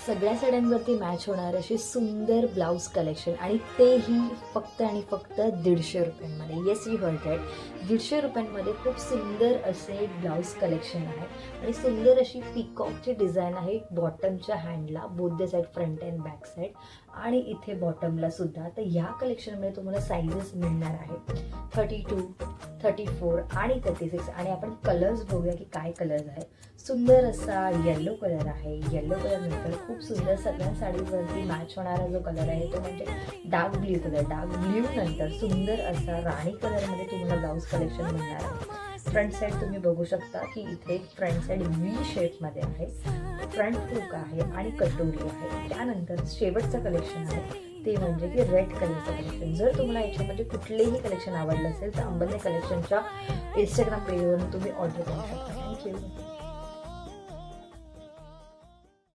सगळ्या साड्यांवरती मॅच होणार अशी सुंदर ब्लाऊज कलेक्शन आणि तेही फक्त आणि फक्त 150 रुपयांमध्ये. Yes, you heard right. 150 रुपयांमध्ये खूप सुंदर असे ब्लाऊज कलेक्शन आहे आणि सुंदर अशी पिकॉकची डिझाईन आहे बॉटमच्या हँडला, both the side, front and back side आणि इथे बॉटमला सुद्धा. तर ह्या कलेक्शनमध्ये तुम्हाला साईजेस मिळणार आहे 32, 34 आणि 36. आणि आपण कलर्स बघूया की काय कलर्स आहे. सुंदर असा येलो कलर आहे. येलो कलर नंतर खूप सुंदर सगळ्या साडीवरती मॅच होणारा जो कलर आहे तो म्हणजे dark blue colour. Dark blue नंतर सुंदर असा राणी कलरमध्ये तुम्हाला ब्लाऊज कलेक्शन मिळणार आहे. फ्रंट साईड तुम्ही बघू शकता की इथे फ्रंट साईड व्ही शेपमध्ये आहे. फ्रंट हुक आहे आणि कटोरी आहे. त्यानंतर शेवटचं कलेक्शन आहे ते म्हणजे की रेड कलरचं कलेक्शन. जर तुम्हाला याच्यामध्ये कुठलेही कलेक्शन आवडलं असेल तर अंबरने कलेक्शनच्या इंस्टाग्राम पेजवरून तुम्ही ऑर्डर करू शकता. थँक्यू.